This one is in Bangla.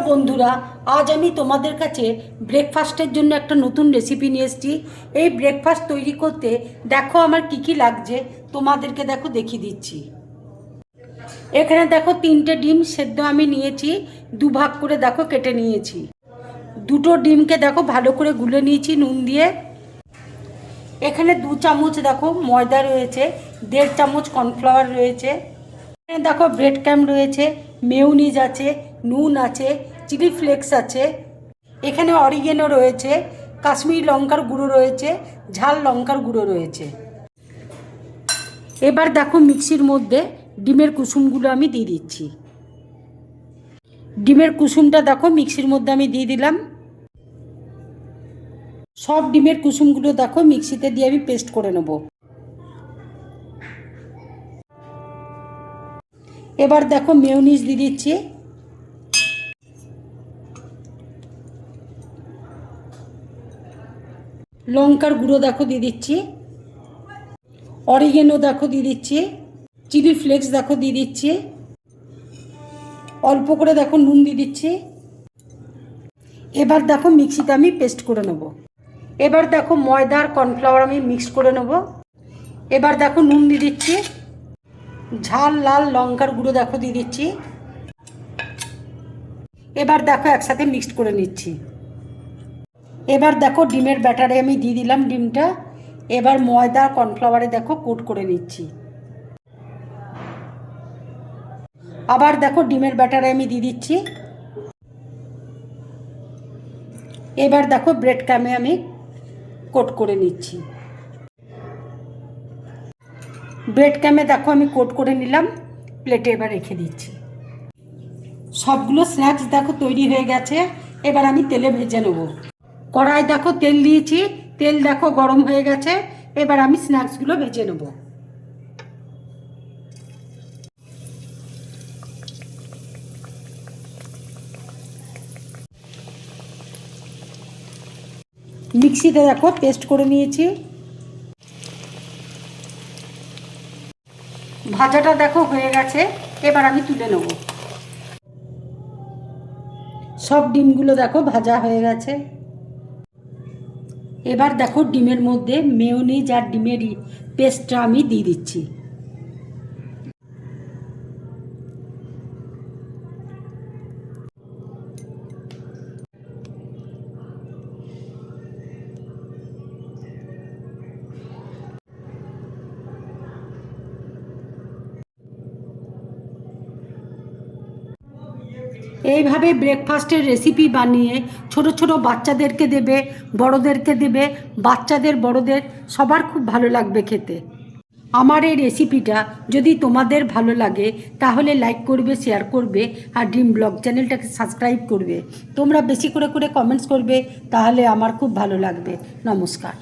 বন্ধুরা, আজ আমি তোমাদের কাছে ব্রেকফাস্টের জন্য একটা নতুন রেসিপি নিয়ে এসেছি। এই ব্রেকফাস্ট তৈরি করতে দেখো আমার কি কি লাগছে, তোমাদেরকে দেখো দেখিয়ে দিচ্ছি। এখানে দেখো 3টে ডিম সেদ্ধ আমি নিয়েছি, দুভাগ করে দেখো কেটে নিয়েছি। 2টো ডিমকে দেখো ভালো করে গুলে নিয়েছি নুন দিয়ে। এখানে 2 চামচ দেখো ময়দা রয়েছে, 1.5 চামচ কর্নফ্লাওয়ার রয়েছে। এখানে দেখো ব্রেড ক্রাম্ব রয়েছে, মেয়োনিজ আছে, নুন আছে, চিলি ফ্লেক্স আছে, এখানে অরিগেনো রয়েছে, কাশ্মীরি লঙ্কার গুঁড়ো রয়েছে, ঝাল লঙ্কার গুঁড়ো রয়েছে। এবার দেখো মিক্সির মধ্যে ডিমের কুসুমগুলো আমি দিয়ে দিচ্ছি। ডিমের কুসুমটা দেখো মিক্সির মধ্যে আমি দিয়ে দিলাম। সব ডিমের কুসুমগুলো দেখো মিক্সিতে দিয়ে আমি পেস্ট করে নেব। এবার দেখো মেয়োনিজ দিয়ে দিচ্ছি। লঙ্কার গুঁড়ো দেখো দিয়ে দিচ্ছি, অরিগেনো দেখো দিয়ে দিচ্ছি, চিলি ফ্লেক্স দেখো দিয়ে দিচ্ছি, অল্প করে দেখো নুন দিয়ে দিচ্ছি। এবার দেখো মিক্সিতে আমি পেস্ট করে নেব। এবার দেখো ময়দা আর কর্নফ্লাওয়ার আমি মিক্স করে নেব। এবার দেখো নুন দিয়ে দিচ্ছি, ঝাল লাল লঙ্কার গুঁড়ো দেখো দিয়ে দিচ্ছি। এবার দেখো একসাথে মিক্সড করে নিচ্ছি। এবার দেখো ডিমের ব্যাটারে আমি দিয়ে দিলাম ডিমটা। এবার ময়দা কর্নফ্লাওয়ারে দেখো কোট করে নিচ্ছি। আবার দেখো ডিমের ব্যাটারে আমি দিয়ে দিচ্ছি। এবার দেখো ব্রেড ক্রাম্বে আমি কোট করে নিচ্ছি। ব্রেড ক্রাম্বে দেখো আমি কোট করে নিলাম, প্লেটে এবার রেখে দিচ্ছি। সবগুলো স্ন্যাক্স দেখো তৈরি হয়ে গেছে। এবার আমি তেলে ভেজে নেব। কড়াই দেখো তেল দিয়েছি, তেল দেখো গরম হয়ে গেছে। এবার আমি স্ন্যাক্সগুলো ভেজে নেব। মিক্সিতে দেখো পেস্ট করে নিয়েছি। ভাজাটা দেখো হয়ে গেছে, এবার আমি তুলে নেব। সব ডিমগুলো দেখো ভাজা হয়ে গেছে। এবার দেখো ডিমের মধ্যে মেয়োনিজ আর ডিমের পেস্টটা আমি দিয়ে দিচ্ছি। এইভাবে ব্রেকফাস্টের রেসিপি বানিয়ে ছোট ছোট বাচ্চাদেরকে দেবে, বড়োদেরকে দেবে, বাচ্চাদের বড়োদের সবার খুব ভালো লাগবে খেতে। আমার এই রেসিপিটা যদি তোমাদের ভালো লাগে তাহলে লাইক করবে, শেয়ার করবে আর ড্রিম ব্লগ চ্যানেলটাকে সাবস্ক্রাইব করবে। তোমরা বেশি করে করে কমেন্টস করবে, তাহলে আমার খুব ভালো লাগবে। নমস্কার।